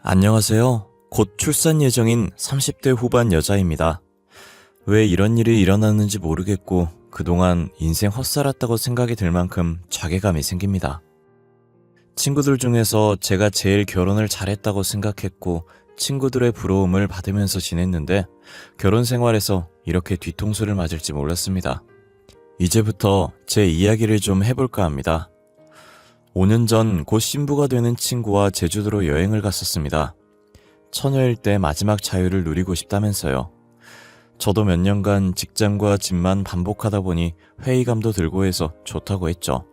안녕하세요. 곧 출산 예정인 30대 후반 여자입니다. 왜 이런 일이 일어났는지 모르겠고 그동안 인생 헛살았다고 생각이 들 만큼 자괴감이 생깁니다. 친구들 중에서 제가 제일 결혼을 잘했다고 생각했고 친구들의 부러움을 받으면서 지냈는데 결혼 생활에서 이렇게 뒤통수를 맞을지 몰랐습니다. 이제부터 제 이야기를 좀 해볼까 합니다. 5년 전 곧 신부가 되는 친구와 제주도로 여행을 갔었습니다. 처녀일 때 마지막 자유를 누리고 싶다면서요. 저도 몇 년간 직장과 집만 반복하다 보니 회의감도 들고 해서 좋다고 했죠.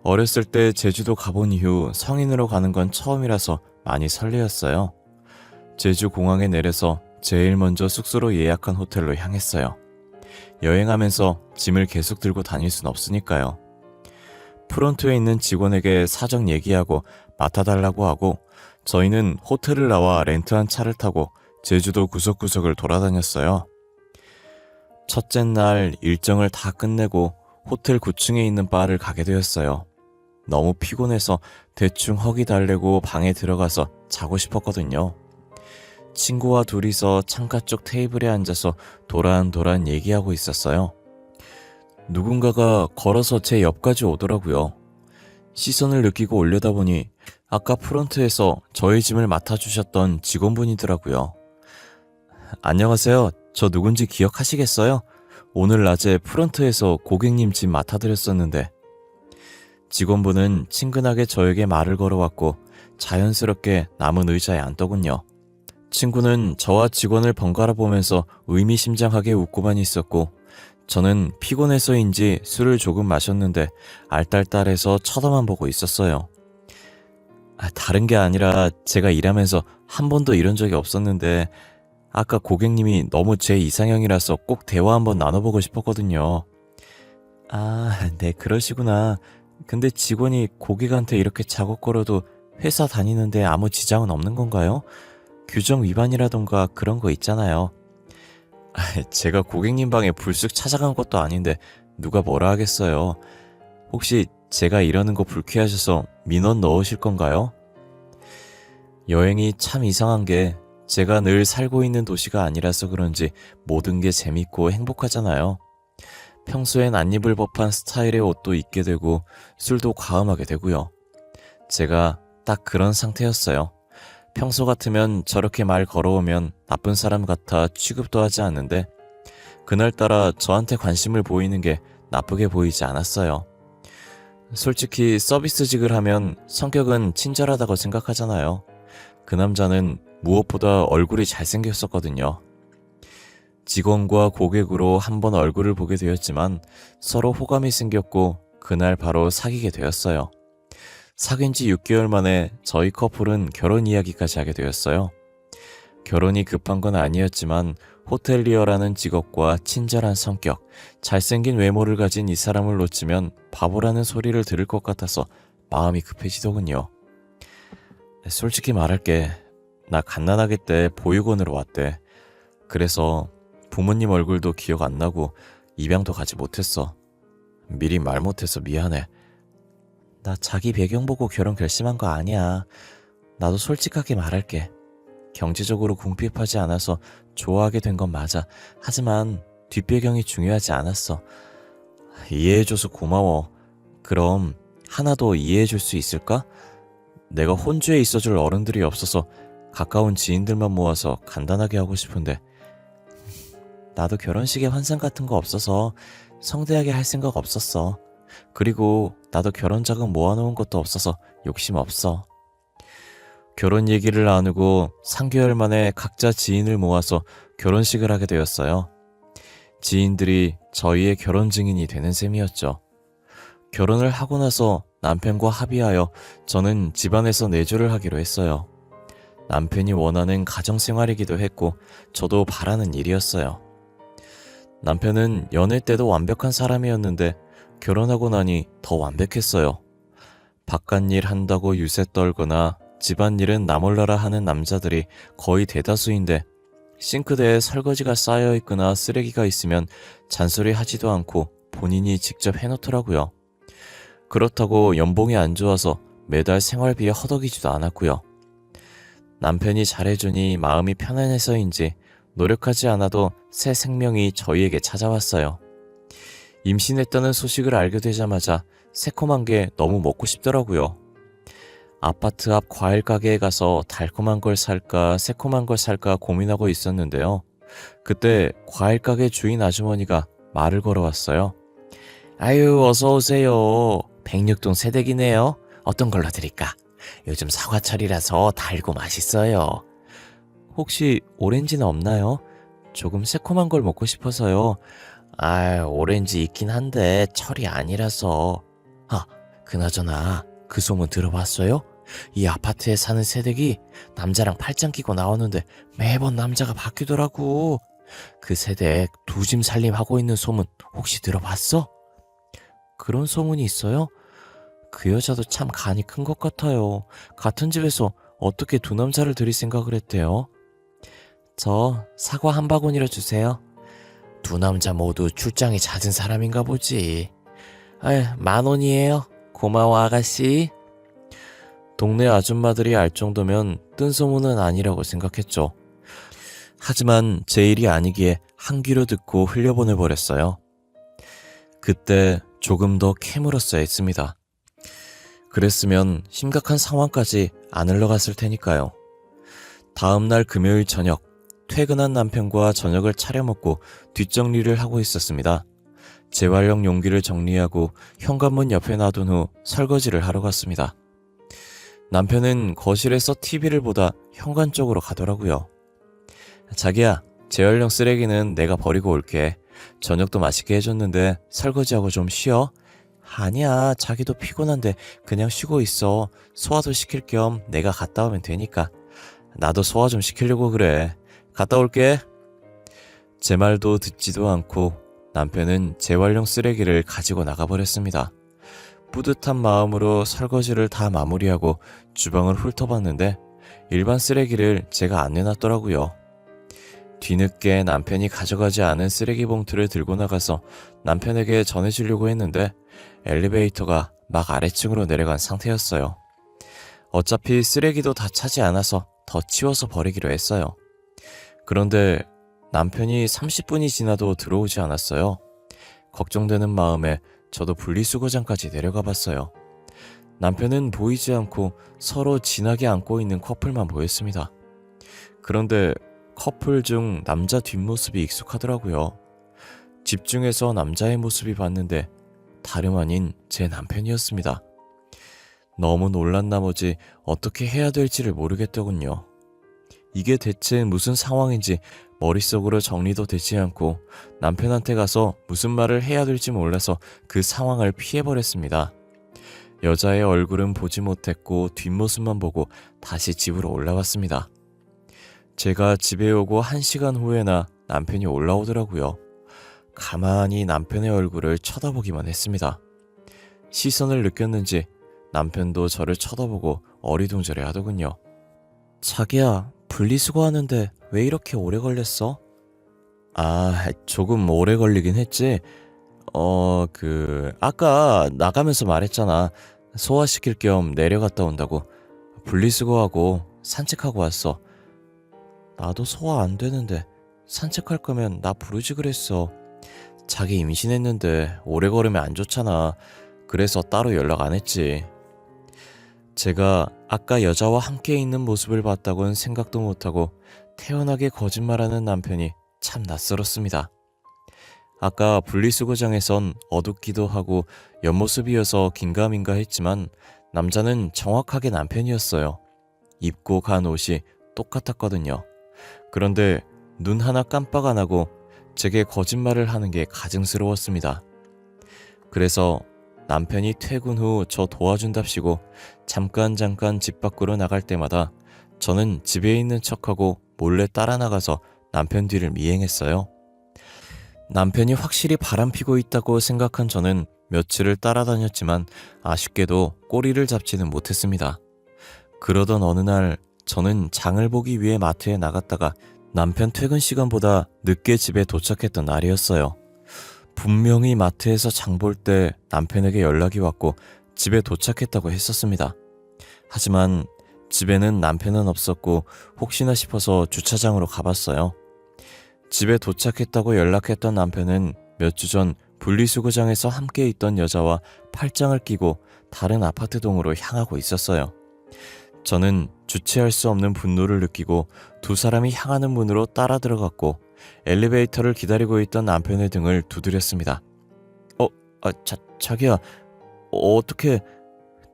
어렸을 때 제주도 가본 이후 성인으로 가는 건 처음이라서 많이 설레었어요. 제주 공항에 내려서 제일 먼저 숙소로 예약한 호텔로 향했어요. 여행하면서 짐을 계속 들고 다닐 순 없으니까요. 프론트에 있는 직원에게 사정 얘기하고 맡아달라고 하고 저희는 호텔을 나와 렌트한 차를 타고 제주도 구석구석을 돌아다녔어요. 첫째 날 일정을 다 끝내고 호텔 9층에 있는 바를 가게 되었어요. 너무 피곤해서 대충 허기 달래고 방에 들어가서 자고 싶었거든요. 친구와 둘이서 창가 쪽 테이블에 앉아서 도란도란 얘기하고 있었어요. 누군가가 걸어서 제 옆까지 오더라고요. 시선을 느끼고 올려다보니 아까 프론트에서 저희 짐을 맡아주셨던 직원분이더라고요. 안녕하세요. 저 누군지 기억하시겠어요? 오늘 낮에 프론트에서 고객님 짐 맡아드렸었는데. 직원분은 친근하게 저에게 말을 걸어왔고 자연스럽게 남은 의자에 앉더군요. 친구는 저와 직원을 번갈아 보면서 의미심장하게 웃고만 있었고 저는 피곤해서인지 술을 조금 마셨는데 알딸딸해서 쳐다만 보고 있었어요. 다른 게 아니라 제가 일하면서 한 번도 이런 적이 없었는데 아까 고객님이 너무 제 이상형이라서 꼭 대화 한번 나눠보고 싶었거든요. 네, 그러시구나. 근데 직원이 고객한테 이렇게 작업걸어도 회사 다니는데 아무 지장은 없는 건가요? 규정 위반이라던가 그런 거 있잖아요. 제가 고객님 방에 불쑥 찾아간 것도 아닌데 누가 뭐라 하겠어요. 혹시 제가 이러는 거 불쾌하셔서 민원 넣으실 건가요? 여행이 참 이상한 게 제가 늘 살고 있는 도시가 아니라서 그런지 모든 게 재밌고 행복하잖아요. 평소엔 안 입을 법한 스타일의 옷도 입게 되고 술도 과음하게 되고요. 제가 딱 그런 상태였어요. 평소 같으면 저렇게 말 걸어오면 나쁜 사람 같아 취급도 하지 않는데 그날따라 저한테 관심을 보이는 게 나쁘게 보이지 않았어요. 솔직히 서비스직을 하면 성격은 친절하다고 생각하잖아요. 그 남자는 무엇보다 얼굴이 잘생겼었거든요. 직원과 고객으로 한번 얼굴을 보게 되었지만 서로 호감이 생겼고 그날 바로 사귀게 되었어요. 사귄 지 6개월 만에 저희 커플은 결혼 이야기까지 하게 되었어요. 결혼이 급한 건 아니었지만 호텔리어라는 직업과 친절한 성격, 잘생긴 외모를 가진 이 사람을 놓치면 바보라는 소리를 들을 것 같아서 마음이 급해지더군요. 솔직히 말할게. 나 갓난아기 때 보육원으로 왔대. 그래서 부모님 얼굴도 기억 안 나고 입양도 가지 못했어. 미리 말 못해서 미안해. 나 자기 배경 보고 결혼 결심한 거 아니야. 나도 솔직하게 말할게. 경제적으로 궁핍하지 않아서 좋아하게 된 건 맞아. 하지만 뒷배경이 중요하지 않았어. 이해해줘서 고마워. 그럼 하나 더 이해해줄 수 있을까? 내가 혼주에 있어줄 어른들이 없어서 가까운 지인들만 모아서 간단하게 하고 싶은데 나도 결혼식에 환상 같은 거 없어서 성대하게 할 생각 없었어. 그리고 나도 결혼 자금 모아놓은 것도 없어서 욕심 없어. 결혼 얘기를 나누고 3개월 만에 각자 지인을 모아서 결혼식을 하게 되었어요. 지인들이 저희의 결혼 증인이 되는 셈이었죠. 결혼을 하고 나서 남편과 합의하여 저는 집안에서 내조를 하기로 했어요. 남편이 원하는 가정생활이기도 했고 저도 바라는 일이었어요. 남편은 연애 때도 완벽한 사람이었는데 결혼하고 나니 더 완벽했어요. 바깥일 한다고 유세 떨거나 집안일은 나 몰라라 하는 남자들이 거의 대다수인데 싱크대에 설거지가 쌓여있거나 쓰레기가 있으면 잔소리 하지도 않고 본인이 직접 해놓더라고요. 그렇다고 연봉이 안 좋아서 매달 생활비에 허덕이지도 않았고요. 남편이 잘해주니 마음이 편안해서인지 노력하지 않아도 새 생명이 저희에게 찾아왔어요. 임신했다는 소식을 알게 되자마자 새콤한 게 너무 먹고 싶더라고요. 아파트 앞 과일 가게에 가서 달콤한 걸 살까 새콤한 걸 살까 고민하고 있었는데요. 그때 과일 가게 주인 아주머니가 말을 걸어왔어요. 아유, 어서 오세요. 백육동 새댁이네요. 어떤 걸로 드릴까? 요즘 사과철이라서 달고 맛있어요. 혹시 오렌지는 없나요? 조금 새콤한 걸 먹고 싶어서요. 아, 오렌지 있긴 한데 철이 아니라서. 아, 그나저나 그 소문 들어봤어요? 이 아파트에 사는 새댁이 남자랑 팔짱 끼고 나오는데 매번 남자가 바뀌더라고. 그 새댁 두 짐 살림하고 있는 소문 혹시 들어봤어? 그런 소문이 있어요? 그 여자도 참 간이 큰 것 같아요. 같은 집에서 어떻게 두 남자를 들일 생각을 했대요? 저 사과 한 바구니로 주세요. 두 남자 모두 출장이 잦은 사람인가 보지. 아유, 10,000원이에요. 고마워 아가씨. 동네 아줌마들이 알 정도면 뜬 소문은 아니라고 생각했죠. 하지만 제 일이 아니기에 한 귀로 듣고 흘려보내버렸어요. 그때 조금 더 캐물었어야 했습니다. 그랬으면 심각한 상황까지 안 흘러갔을 테니까요. 다음날 금요일 저녁, 퇴근한 남편과 저녁을 차려 먹고 뒷정리를 하고 있었습니다. 재활용 용기를 정리하고 현관문 옆에 놔둔 후 설거지를 하러 갔습니다. 남편은 거실에서 TV를 보다 현관 쪽으로 가더라고요. 자기야, 재활용 쓰레기는 내가 버리고 올게. 저녁도 맛있게 해줬는데 설거지하고 좀 쉬어. 아니야, 자기도 피곤한데 그냥 쉬고 있어. 소화도 시킬 겸 내가 갔다 오면 되니까. 나도 소화 좀 시키려고 그래. 갔다 올게. 제 말도 듣지도 않고 남편은 재활용 쓰레기를 가지고 나가버렸습니다. 뿌듯한 마음으로 설거지를 다 마무리하고 주방을 훑어봤는데 일반 쓰레기를 제가 안 내놨더라고요. 뒤늦게 남편이 가져가지 않은 쓰레기 봉투를 들고 나가서 남편에게 전해주려고 했는데 엘리베이터가 막 아래층으로 내려간 상태였어요. 어차피 쓰레기도 다 차지 않아서 더 치워서 버리기로 했어요. 그런데 남편이 30분이 지나도 들어오지 않았어요. 걱정되는 마음에 저도 분리수거장까지 내려가 봤어요. 남편은 보이지 않고 서로 진하게 안고 있는 커플만 보였습니다. 그런데 커플 중 남자 뒷모습이 익숙하더라고요. 집중해서 남자의 모습이 봤는데 다름 아닌 제 남편이었습니다. 너무 놀란 나머지 어떻게 해야 될지를 모르겠더군요. 이게 대체 무슨 상황인지 머릿속으로 정리도 되지 않고 남편한테 가서 무슨 말을 해야 될지 몰라서 그 상황을 피해버렸습니다. 여자의 얼굴은 보지 못했고 뒷모습만 보고 다시 집으로 올라왔습니다. 제가 집에 오고 1시간 후에나 남편이 올라오더라고요. 가만히 남편의 얼굴을 쳐다보기만 했습니다. 시선을 느꼈는지 남편도 저를 쳐다보고 어리둥절해 하더군요. 자기야, 분리수거하는데 왜 이렇게 오래 걸렸어? 아, 조금 오래 걸리긴 했지. 아까 나가면서 말했잖아. 소화시킬 겸 내려갔다 온다고. 분리수거하고 산책하고 왔어. 나도 소화 안 되는데 산책할 거면 나 부르지 그랬어. 자기 임신했는데 오래 걸으면 안 좋잖아. 그래서 따로 연락 안 했지. 제가 아까 여자와 함께 있는 모습을 봤다고는 생각도 못하고 태연하게 거짓말하는 남편이 참 낯설었습니다. 아까 분리수거장에선 어둡기도 하고 옆모습이어서 긴가민가 했지만 남자는 정확하게 남편이었어요. 입고 간 옷이 똑같았거든요. 그런데 눈 하나 깜빡 안 하고 제게 거짓말을 하는 게 가증스러웠습니다. 그래서 남편이 퇴근 후 저 도와준답시고 잠깐 집 밖으로 나갈 때마다 저는 집에 있는 척하고 몰래 따라 나가서 남편 뒤를 미행했어요. 남편이 확실히 바람피고 있다고 생각한 저는 며칠을 따라다녔지만 아쉽게도 꼬리를 잡지는 못했습니다. 그러던 어느 날 저는 장을 보기 위해 마트에 나갔다가 남편 퇴근 시간보다 늦게 집에 도착했던 날이었어요. 분명히 마트에서 장 볼 때 남편에게 연락이 왔고 집에 도착했다고 했었습니다. 하지만 집에는 남편은 없었고 혹시나 싶어서 주차장으로 가봤어요. 집에 도착했다고 연락했던 남편은 몇 주 전 분리수거장에서 함께 있던 여자와 팔짱을 끼고 다른 아파트 동으로 향하고 있었어요. 저는 주체할 수 없는 분노를 느끼고 두 사람이 향하는 문으로 따라 들어갔고 엘리베이터를 기다리고 있던 남편의 등을 두드렸습니다. 자기야, 어떻게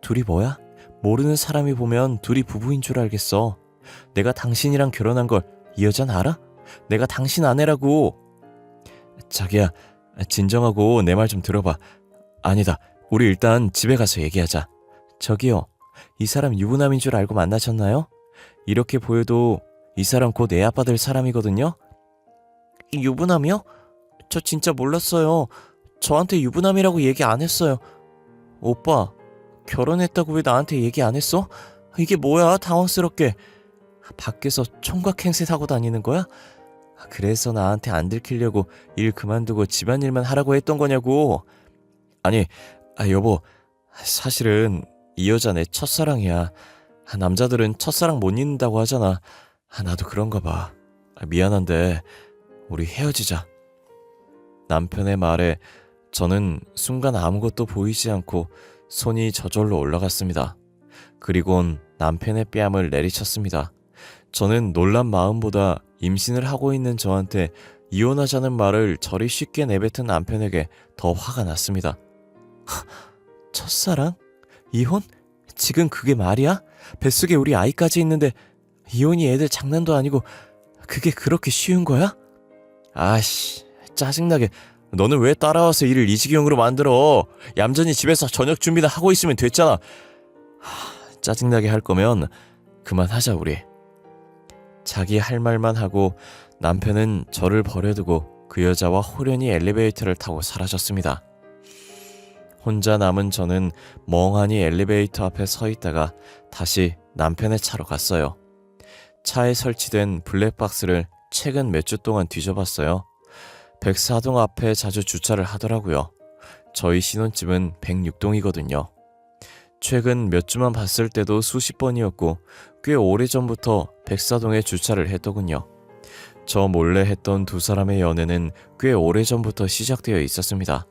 둘이 뭐야? 모르는 사람이 보면 둘이 부부인 줄 알겠어. 내가 당신이랑 결혼한 걸 이 여자는 알아? 내가 당신 아내라고. 자기야, 진정하고 내 말 좀 들어봐. 아니다, 우리 일단 집에 가서 얘기하자. 저기요, 이 사람 유부남인 줄 알고 만나셨나요? 이렇게 보여도 이 사람 곧 애 아빠 될 사람이거든요? 유부남이요? 저 진짜 몰랐어요. 저한테 유부남이라고 얘기 안 했어요. 오빠, 결혼했다고 왜 나한테 얘기 안 했어? 이게 뭐야, 당황스럽게. 밖에서 총각 행세 하고 다니는 거야? 그래서 나한테 안 들키려고 일 그만두고 집안일만 하라고 했던 거냐고. 아니, 여보, 사실은 이 여자 내 첫사랑이야. 남자들은 첫사랑 못 잊는다고 하잖아. 나도 그런가 봐. 미안한데 우리 헤어지자. 남편의 말에 저는 순간 아무것도 보이지 않고 손이 저절로 올라갔습니다. 그리곤 남편의 뺨을 내리쳤습니다. 저는 놀란 마음보다 임신을 하고 있는 저한테 이혼하자는 말을 저리 쉽게 내뱉은 남편에게 더 화가 났습니다. 첫사랑? 이혼? 지금 그게 말이야? 뱃속에 우리 아이까지 있는데 이혼이 애들 장난도 아니고 그게 그렇게 쉬운 거야? 아씨, 짜증나게. 너는 왜 따라와서 일을 이 지경으로 만들어? 얌전히 집에서 저녁 준비나 하고 있으면 됐잖아. 짜증나게 할 거면 그만하자 우리. 자기 할 말만 하고 남편은 저를 버려두고 그 여자와 호련히 엘리베이터를 타고 사라졌습니다. 혼자 남은 저는 멍하니 엘리베이터 앞에 서 있다가 다시 남편의 차로 갔어요. 차에 설치된 블랙박스를 최근 몇 주 동안 뒤져봤어요. 104동 앞에 자주 주차를 하더라고요. 저희 신혼집은 106동이거든요. 최근 몇 주만 봤을 때도 수십 번이었고 꽤 오래전부터 104동에 주차를 했더군요. 저 몰래 했던 두 사람의 연애는 꽤 오래전부터 시작되어 있었습니다.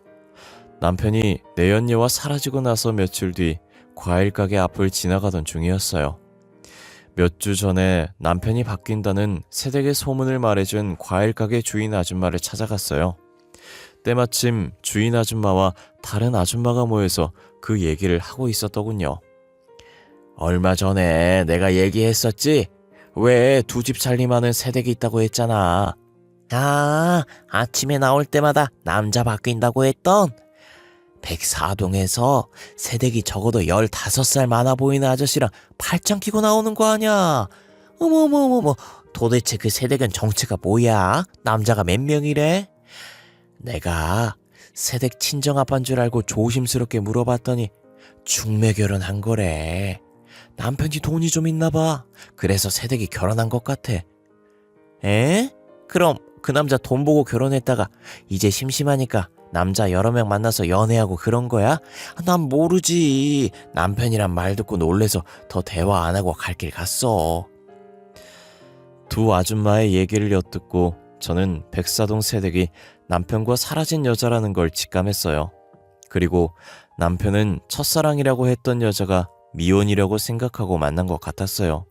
남편이 내연녀와 사라지고 나서 며칠 뒤 과일 가게 앞을 지나가던 중이었어요. 몇 주 전에 남편이 바뀐다는 새댁의 소문을 말해준 과일 가게 주인 아줌마를 찾아갔어요. 때마침 주인 아줌마와 다른 아줌마가 모여서 그 얘기를 하고 있었더군요. 얼마 전에 내가 얘기했었지? 왜 두 집 살림하는 새댁이 있다고 했잖아. 아침에 나올 때마다 남자 바뀐다고 했던 104동에서 새댁이 적어도 15살 많아 보이는 아저씨랑 팔짱 끼고 나오는 거 아냐? 어머머머머, 도대체 그 새댁은 정체가 뭐야? 남자가 몇 명이래? 내가 새댁 친정아빠인 줄 알고 조심스럽게 물어봤더니 중매 결혼한 거래. 남편이 돈이 좀 있나 봐. 그래서 새댁이 결혼한 것 같아. 에? 그럼 그 남자 돈 보고 결혼했다가 이제 심심하니까 남자 여러 명 만나서 연애하고 그런 거야? 난 모르지. 남편이란 말 듣고 놀래서 더 대화 안 하고 갈 길 갔어. 두 아줌마의 얘기를 엿듣고 저는 104동 새댁이 남편과 사라진 여자라는 걸 직감했어요. 그리고 남편은 첫사랑이라고 했던 여자가 미혼이라고 생각하고 만난 것 같았어요.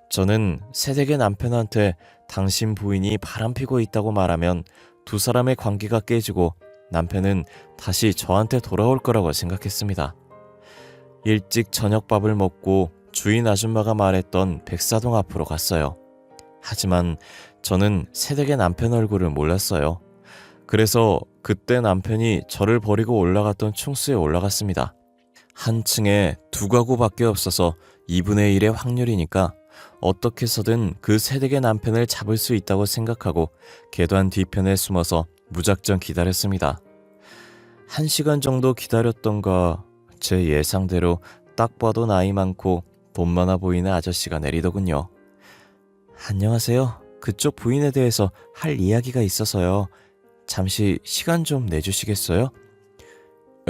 저는 새댁의 남편한테 당신 부인이 바람피고 있다고 말하면 두 사람의 관계가 깨지고 남편은 다시 저한테 돌아올 거라고 생각했습니다. 일찍 저녁밥을 먹고 주인 아줌마가 말했던 104동 앞으로 갔어요. 하지만 저는 새댁의 남편 얼굴을 몰랐어요. 그래서 그때 남편이 저를 버리고 올라갔던 충수에 올라갔습니다. 한 층에 두 가구밖에 없어서 2분의 1의 확률이니까 어떻게 해서든 그 새댁의 남편을 잡을 수 있다고 생각하고 계단 뒤편에 숨어서 무작정 기다렸습니다. 1시간 정도 기다렸던가 제 예상대로 딱 봐도 나이 많고 돈 많아 보이는 아저씨가 내리더군요. 안녕하세요. 그쪽 부인에 대해서 할 이야기가 있어서요. 잠시 시간 좀 내주시겠어요?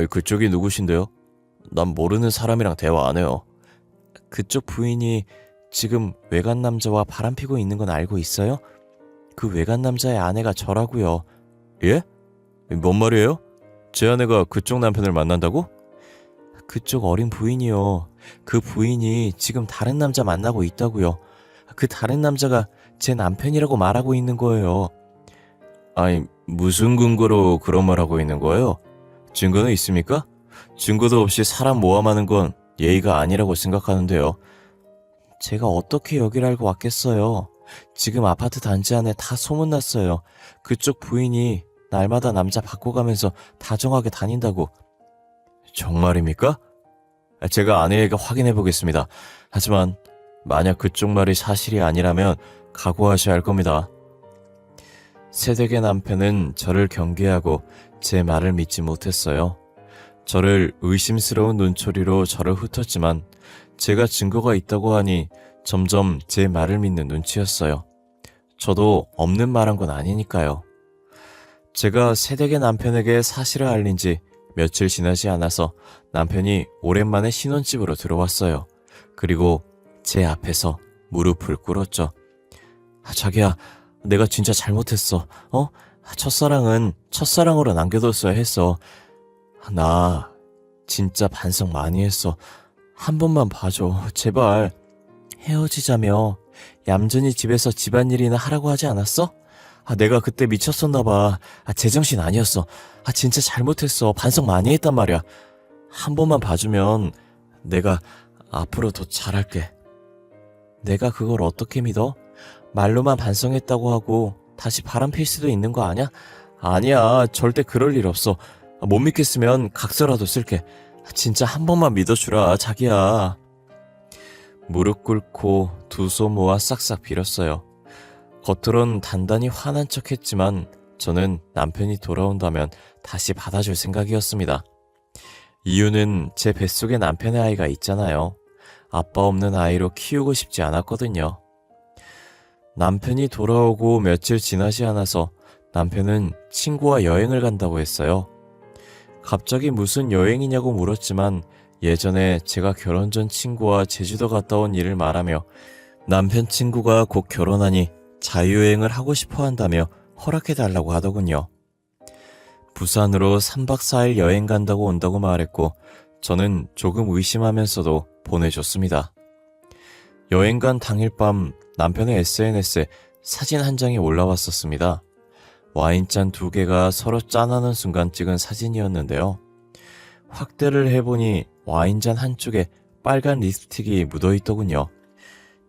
그쪽이 누구신데요? 난 모르는 사람이랑 대화 안 해요. 그쪽 부인이 지금 외간 남자와 바람피고 있는 건 알고 있어요? 그 외간 남자의 아내가 저라고요. 예? 뭔 말이에요? 제 아내가 그쪽 남편을 만난다고? 그쪽 어린 부인이요. 그 부인이 지금 다른 남자 만나고 있다고요. 그 다른 남자가 제 남편이라고 말하고 있는 거예요. 아니, 무슨 근거로 그런 말 하고 있는 거예요? 증거는 있습니까? 증거도 없이 사람 모함하는 건 예의가 아니라고 생각하는데요. 제가 어떻게 여길 알고 왔겠어요? 지금 아파트 단지 안에 다 소문났어요. 그쪽 부인이 날마다 남자 바꿔가면서 다정하게 다닌다고. 정말입니까? 제가 아내에게 확인해 보겠습니다. 하지만 만약 그쪽 말이 사실이 아니라면 각오하셔야 할 겁니다. 새댁의 남편은 저를 경계하고 제 말을 믿지 못했어요. 저를 의심스러운 눈초리로 저를 훑었지만 제가 증거가 있다고 하니 점점 제 말을 믿는 눈치였어요. 저도 없는 말 한 건 아니니까요. 제가 새댁의 남편에게 사실을 알린 지 며칠 지나지 않아서 남편이 오랜만에 신혼집으로 들어왔어요. 그리고 제 앞에서 무릎을 꿇었죠. 자기야, 내가 진짜 잘못했어. 첫사랑은 첫사랑으로 남겨뒀어야 했어. 나 진짜 반성 많이 했어. 한 번만 봐줘, 제발. 헤어지자며 얌전히 집에서 집안일이나 하라고 하지 않았어? 내가 그때 미쳤었나봐. 제정신 아니었어. 진짜 잘못했어. 반성 많이 했단 말이야. 한 번만 봐주면 내가 앞으로 더 잘할게. 내가 그걸 어떻게 믿어? 말로만 반성했다고 하고 다시 바람필 수도 있는 거 아냐? 아니야, 절대 그럴 일 없어. 못 믿겠으면 각서라도 쓸게. 진짜 한 번만 믿어주라, 자기야. 무릎 꿇고 두 손 모아 싹싹 빌었어요. 겉으론 단단히 화난 척 했지만 저는 남편이 돌아온다면 다시 받아줄 생각이었습니다. 이유는 제 뱃속에 남편의 아이가 있잖아요. 아빠 없는 아이로 키우고 싶지 않았거든요. 남편이 돌아오고 며칠 지나지 않아서 남편은 친구와 여행을 간다고 했어요. 갑자기 무슨 여행이냐고 물었지만 예전에 제가 결혼 전 친구와 제주도 갔다 온 일을 말하며 남편 친구가 곧 결혼하니 자유여행을 하고 싶어 한다며 허락해달라고 하더군요. 부산으로 3박 4일 여행 간다고 온다고 말했고 저는 조금 의심하면서도 보내줬습니다. 여행 간 당일 밤 남편의 SNS에 사진 한 장이 올라왔었습니다. 와인잔 2개가 서로 짠하는 순간 찍은 사진이었는데요. 확대를 해보니 와인잔 한쪽에 빨간 립스틱이 묻어있더군요.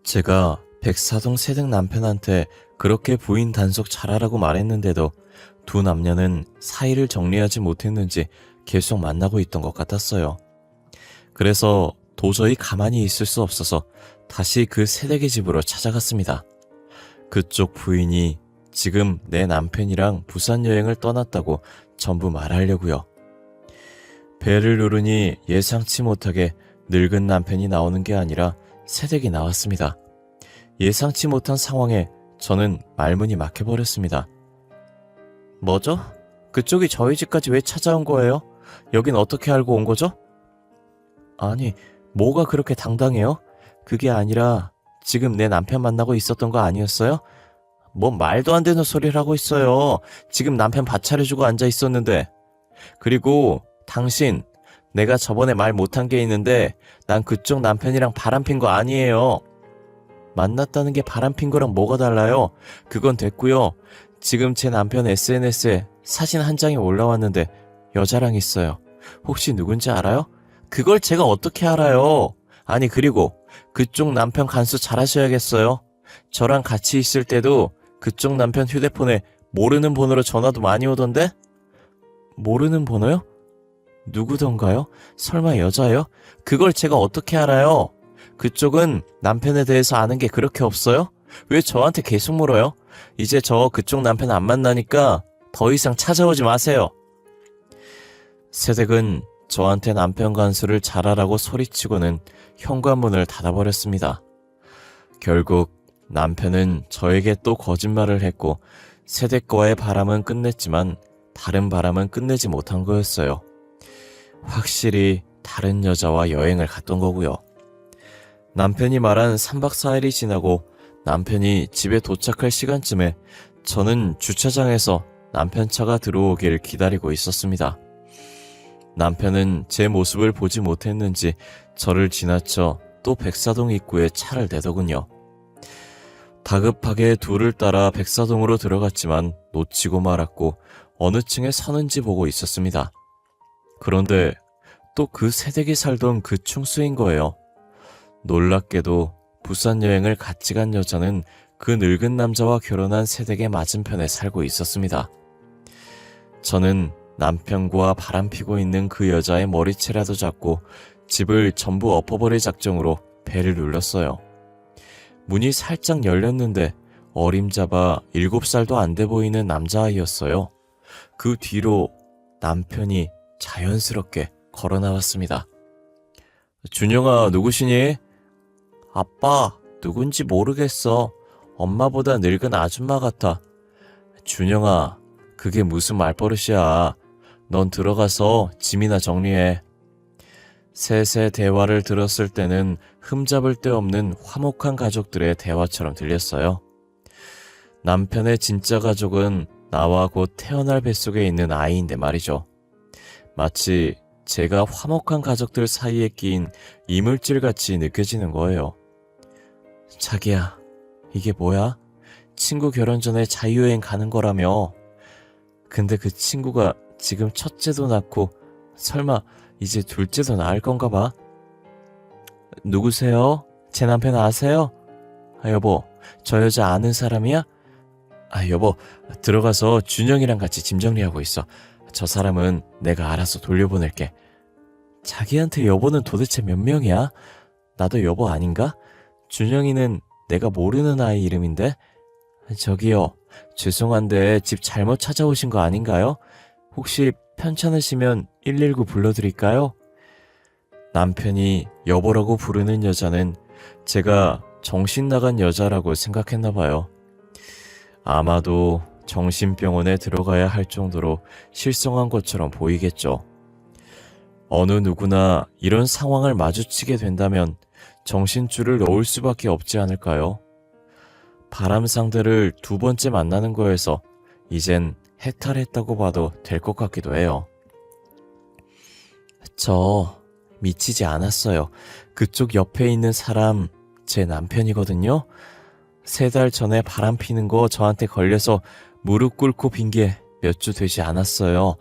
제가 백사동 새댁 남편한테 그렇게 부인 단속 잘하라고 말했는데도 두 남녀는 사이를 정리하지 못했는지 계속 만나고 있던 것 같았어요. 그래서 도저히 가만히 있을 수 없어서 다시 그 새댁의 집으로 찾아갔습니다. 그쪽 부인이 지금 내 남편이랑 부산 여행을 떠났다고 전부 말하려고요. 배를 누르니 예상치 못하게 늙은 남편이 나오는 게 아니라 새댁이 나왔습니다. 예상치 못한 상황에 저는 말문이 막혀버렸습니다. 뭐죠? 그쪽이 저희 집까지 왜 찾아온 거예요? 여긴 어떻게 알고 온 거죠? 아니, 뭐가 그렇게 당당해요? 그게 아니라 지금 내 남편 만나고 있었던 거 아니었어요? 뭐 말도 안 되는 소리를 하고 있어요. 지금 남편 밥 차려주고 앉아 있었는데. 그리고 당신, 내가 저번에 말 못한 게 있는데 난 그쪽 남편이랑 바람핀 거 아니에요. 만났다는 게 바람핀 거랑 뭐가 달라요? 그건 됐고요. 지금 제 남편 SNS에 사진 한 장이 올라왔는데 여자랑 있어요. 혹시 누군지 알아요? 그걸 제가 어떻게 알아요? 아니, 그리고 그쪽 남편 간수 잘하셔야겠어요. 저랑 같이 있을 때도 그쪽 남편 휴대폰에 모르는 번호로 전화도 많이 오던데? 모르는 번호요? 누구던가요? 설마 여자예요? 그걸 제가 어떻게 알아요? 그쪽은 남편에 대해서 아는 게 그렇게 없어요? 왜 저한테 계속 물어요? 이제 저 그쪽 남편 안 만나니까 더 이상 찾아오지 마세요. 새댁은 저한테 남편 간수를 잘하라고 소리치고는 현관문을 닫아버렸습니다. 결국 남편은 저에게 또 거짓말을 했고 새댁과의 바람은 끝냈지만 다른 바람은 끝내지 못한 거였어요. 확실히 다른 여자와 여행을 갔던 거고요. 남편이 말한 3박 4일이 지나고 남편이 집에 도착할 시간쯤에 저는 주차장에서 남편 차가 들어오길 기다리고 있었습니다. 남편은 제 모습을 보지 못했는지 저를 지나쳐 또 백사동 입구에 차를 내더군요. 다급하게 둘을 따라 백사동으로 들어갔지만 놓치고 말았고 어느 층에 서는지 보고 있었습니다. 그런데 또 그 새댁이 살던 그 충수인 거예요. 놀랍게도 부산 여행을 같이 간 여자는 그 늙은 남자와 결혼한 새댁의 맞은편에 살고 있었습니다. 저는 남편과 바람피고 있는 그 여자의 머리채라도 잡고 집을 전부 엎어버릴 작정으로 배를 눌렀어요. 문이 살짝 열렸는데 어림잡아 7살도 안 돼 보이는 남자아이였어요. 그 뒤로 남편이 자연스럽게 걸어 나왔습니다. 준영아, 누구시니? 아빠, 누군지 모르겠어. 엄마보다 늙은 아줌마 같아. 준영아, 그게 무슨 말버릇이야. 넌 들어가서 짐이나 정리해. 셋의 대화를 들었을 때는 흠잡을 데 없는 화목한 가족들의 대화처럼 들렸어요. 남편의 진짜 가족은 나와 곧 태어날 뱃속에 있는 아이인데 말이죠. 마치 제가 화목한 가족들 사이에 끼인 이물질같이 느껴지는 거예요. 자기야, 이게 뭐야? 친구 결혼 전에 자유여행 가는 거라며. 근데 그 친구가 지금 첫째도 낳고 설마 이제 둘째도 낳을 건가 봐. 누구세요? 제 남편 아세요? 여보, 저 여자 아는 사람이야? 여보, 들어가서 준영이랑 같이 짐 정리하고 있어. 저 사람은 내가 알아서 돌려보낼게. 자기한테 여보는 도대체 몇 명이야? 나도 여보 아닌가? 준영이는 내가 모르는 아이 이름인데? 저기요, 죄송한데 집 잘못 찾아오신 거 아닌가요? 혹시 편찮으시면 119 불러드릴까요? 남편이 여보라고 부르는 여자는 제가 정신 나간 여자라고 생각했나 봐요. 아마도 정신병원에 들어가야 할 정도로 실성한 것처럼 보이겠죠. 어느 누구나 이런 상황을 마주치게 된다면 정신줄을 놓을 수밖에 없지 않을까요? 바람 상대를 2번째 만나는 거에서 이젠 해탈했다고 봐도 될 것 같기도 해요. 저 미치지 않았어요. 그쪽 옆에 있는 사람 제 남편이거든요. 3달 전에 바람 피는 거 저한테 걸려서 무릎 꿇고 빈 게 몇 주 되지 않았어요.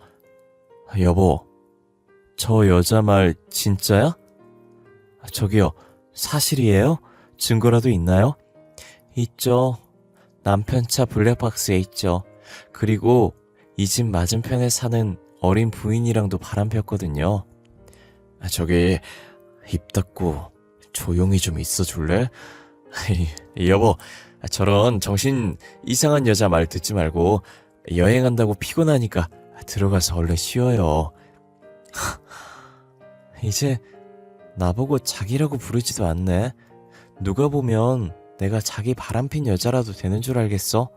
여보, 저 여자 말 진짜야? 저기요, 사실이에요? 증거라도 있나요? 있죠. 남편 차 블랙박스에 있죠. 그리고 이 집 맞은편에 사는 어린 부인이랑도 바람 폈거든요. 저기 입 닫고 조용히 좀 있어 줄래? 여보, 저런 정신 이상한 여자 말 듣지 말고 여행한다고 피곤하니까 들어가서 얼른 쉬어요. 이제 나보고 자기라고 부르지도 않네. 누가 보면 내가 자기 바람핀 여자라도 되는 줄 알겠어?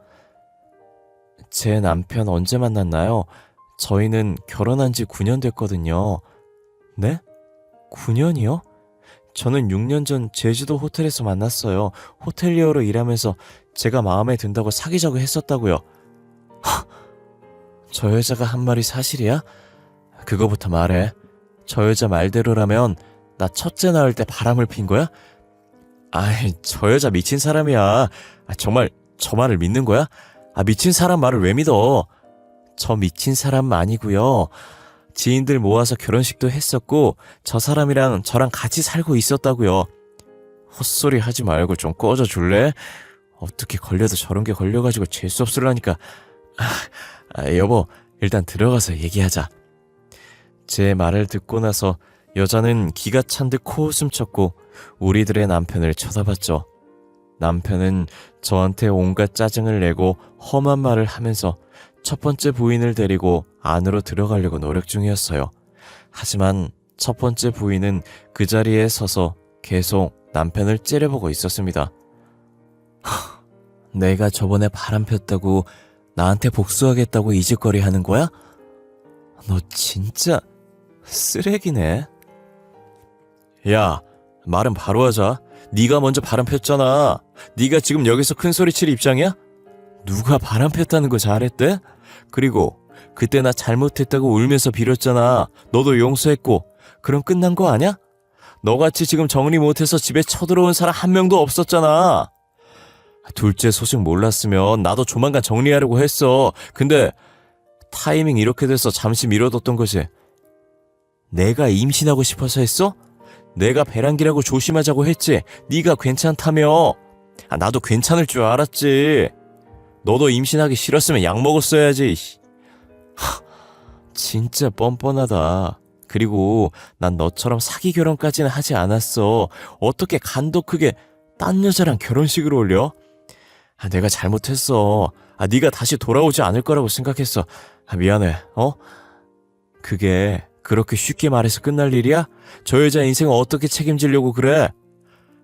제 남편 언제 만났나요? 저희는 결혼한 지 9년 됐거든요. 네? 9년이요? 저는 6년 전 제주도 호텔에서 만났어요. 호텔리어로 일하면서 제가 마음에 든다고 사귀자고 했었다고요. 저 여자가 한 말이 사실이야? 그거부터 말해. 저 여자 말대로라면 나 첫째 낳을 때 바람을 핀 거야? 저 여자 미친 사람이야. 정말 저 말을 믿는 거야? 미친 사람 말을 왜 믿어? 저 미친 사람 아니고요. 지인들 모아서 결혼식도 했었고 저 사람이랑 저랑 같이 살고 있었다고요. 헛소리 하지 말고 좀 꺼져 줄래? 어떻게 걸려도 저런 게 걸려가지고 재수없으려니까. 여보, 일단 들어가서 얘기하자. 제 말을 듣고 나서 여자는 기가 찬 듯 코웃음 쳤고 우리들의 남편을 쳐다봤죠. 남편은 저한테 온갖 짜증을 내고 험한 말을 하면서 첫 번째 부인을 데리고 안으로 들어가려고 노력 중이었어요. 하지만 첫 번째 부인은 그 자리에 서서 계속 남편을 째려보고 있었습니다. 내가 저번에 바람 폈다고 나한테 복수하겠다고 이짓거리 하는 거야? 너 진짜 쓰레기네. 야, 말은 바로 하자. 네가 먼저 바람 폈잖아. 네가 지금 여기서 큰 소리 칠 입장이야? 누가 바람 폈다는 거 잘했대? 그리고 그때 나 잘못했다고 울면서 빌었잖아. 너도 용서했고. 그럼 끝난 거 아냐? 너같이 지금 정리 못해서 집에 쳐들어온 사람 한 명도 없었잖아. 둘째 소식 몰랐으면 나도 조만간 정리하려고 했어. 근데 타이밍 이렇게 돼서 잠시 미뤄뒀던 거지. 내가 임신하고 싶어서 했어? 내가 배란기라고 조심하자고 했지. 네가 괜찮다며. 나도 괜찮을 줄 알았지. 너도 임신하기 싫었으면 약 먹었어야지. 진짜 뻔뻔하다. 그리고 난 너처럼 사기 결혼까지는 하지 않았어. 어떻게 간도 크게 딴 여자랑 결혼식을 올려? 내가 잘못했어. 네가 다시 돌아오지 않을 거라고 생각했어. 미안해. 그게 그렇게 쉽게 말해서 끝날 일이야? 저 여자 인생을 어떻게 책임지려고 그래?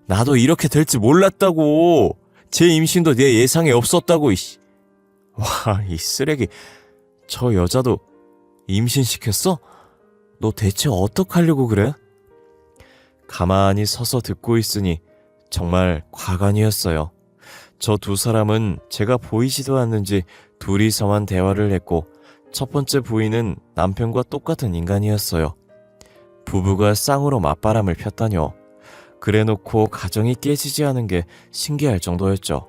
나도 이렇게 될지 몰랐다고. 제 임신도 내 예상에 없었다고. 와, 이 쓰레기. 저 여자도 임신시켰어? 너 대체 어떡하려고 그래? 가만히 서서 듣고 있으니 정말 과간이었어요. 저 두 사람은 제가 보이지도 않는지 둘이서만 대화를 했고 첫 번째 부인은 남편과 똑같은 인간이었어요. 부부가 쌍으로 맞바람을 폈다뇨. 그래놓고 가정이 깨지지 않은 게 신기할 정도였죠.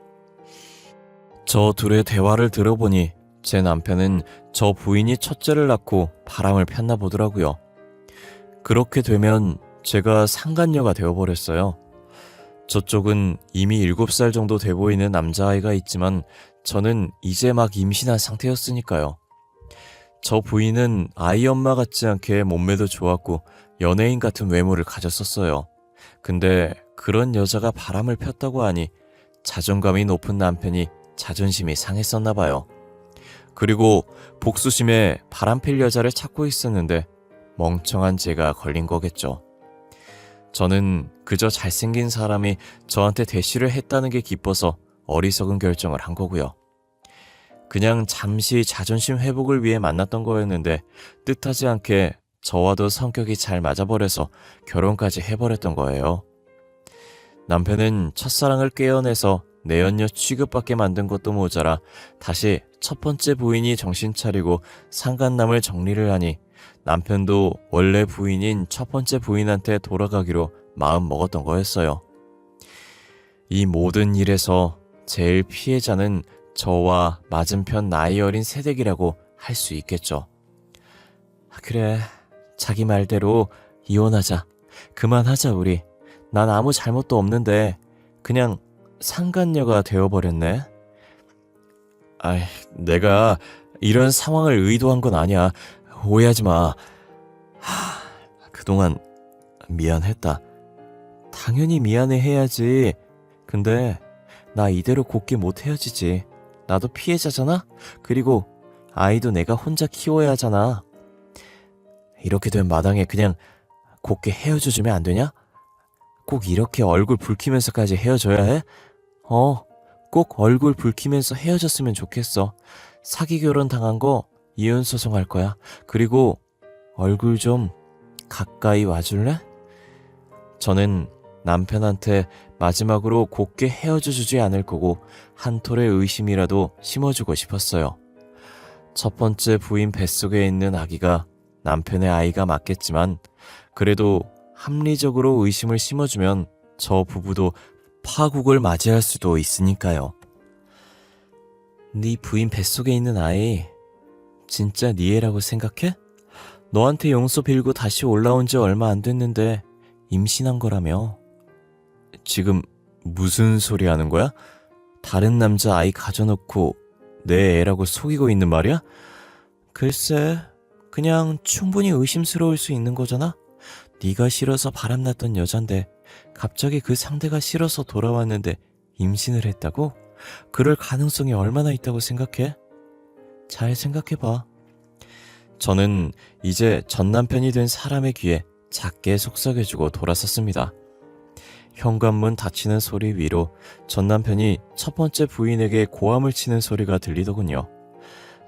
저 둘의 대화를 들어보니 제 남편은 저 부인이 첫째를 낳고 바람을 폈나 보더라고요. 그렇게 되면 제가 상간녀가 되어버렸어요. 저쪽은 이미 7살 정도 돼 보이는 남자아이가 있지만 저는 이제 막 임신한 상태였으니까요. 저 부인은 아이 엄마 같지 않게 몸매도 좋았고 연예인 같은 외모를 가졌었어요. 근데 그런 여자가 바람을 폈다고 하니 자존감이 높은 남편이 자존심이 상했었나 봐요. 그리고 복수심에 바람필 여자를 찾고 있었는데 멍청한 제가 걸린 거겠죠. 저는 그저 잘생긴 사람이 저한테 대시를 했다는 게 기뻐서 어리석은 결정을 한 거고요. 그냥 잠시 자존심 회복을 위해 만났던 거였는데 뜻하지 않게 저와도 성격이 잘 맞아버려서 결혼까지 해버렸던 거예요. 남편은 첫사랑을 깨어내서 내연녀 취급받게 만든 것도 모자라 다시 첫 번째 부인이 정신 차리고 상간남을 정리를 하니 남편도 원래 부인인 첫 번째 부인한테 돌아가기로 마음 먹었던 거였어요. 이 모든 일에서 제일 피해자는 저와 맞은편 나이 어린 새댁이라고 할 수 있겠죠. 그래, 자기 말대로 이혼하자. 그만하자 우리. 난 아무 잘못도 없는데 그냥 상간녀가 되어버렸네. 내가 이런 상황을 의도한 건 아니야. 오해하지 마. 그동안 미안했다. 당연히 미안해 해야지. 근데 나 이대로 곱게 못 헤어지지. 나도 피해자잖아? 그리고 아이도 내가 혼자 키워야 하잖아. 이렇게 된 마당에 그냥 곱게 헤어져주면 안 되냐? 꼭 이렇게 얼굴 붉히면서까지 헤어져야 해? 꼭 얼굴 붉히면서 헤어졌으면 좋겠어. 사기 결혼 당한 거 이혼 소송할 거야. 그리고 얼굴 좀 가까이 와줄래? 저는 남편한테 마지막으로 곱게 헤어져 주지 않을 거고 한 톨의 의심이라도 심어주고 싶었어요. 첫 번째 부인 뱃속에 있는 아기가 남편의 아이가 맞겠지만 그래도 합리적으로 의심을 심어주면 저 부부도 파국을 맞이할 수도 있으니까요. 네 부인 뱃속에 있는 아이 진짜 네 애라고 생각해? 너한테 용서 빌고 다시 올라온 지 얼마 안 됐는데 임신한 거라며. 지금 무슨 소리 하는 거야? 다른 남자 아이 가져놓고 내 애라고 속이고 있는 말이야? 글쎄, 그냥 충분히 의심스러울 수 있는 거잖아? 네가 싫어서 바람났던 여잔데 갑자기 그 상대가 싫어서 돌아왔는데 임신을 했다고? 그럴 가능성이 얼마나 있다고 생각해? 잘 생각해봐. 저는 이제 전 남편이 된 사람의 귀에 작게 속삭여주고 돌아섰습니다. 현관문 닫히는 소리 위로 전 남편이 첫 번째 부인에게 고함을 치는 소리가 들리더군요.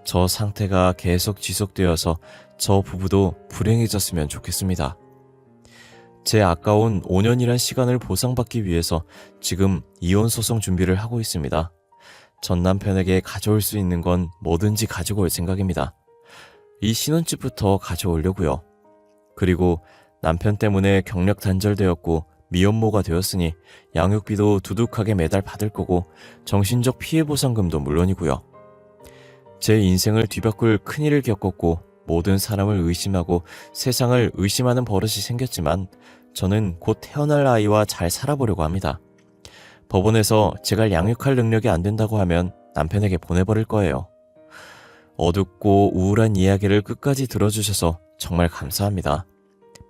저 상태가 계속 지속되어서 저 부부도 불행해졌으면 좋겠습니다. 제 아까운 5년이란 시간을 보상받기 위해서 지금 이혼 소송 준비를 하고 있습니다. 전 남편에게 가져올 수 있는 건 뭐든지 가지고 올 생각입니다. 이 신혼집부터 가져오려고요. 그리고 남편 때문에 경력 단절되었고 미혼모가 되었으니 양육비도 두둑하게 매달 받을 거고 정신적 피해 보상금도 물론이고요. 제 인생을 뒤바꿀 큰일을 겪었고 모든 사람을 의심하고 세상을 의심하는 버릇이 생겼지만 저는 곧 태어날 아이와 잘 살아보려고 합니다. 법원에서 제가 양육할 능력이 안 된다고 하면 남편에게 보내버릴 거예요. 어둡고 우울한 이야기를 끝까지 들어주셔서 정말 감사합니다.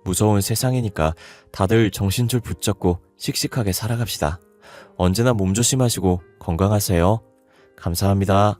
무서운 세상이니까 다들 정신줄 붙잡고 씩씩하게 살아갑시다. 언제나 몸조심하시고 건강하세요. 감사합니다.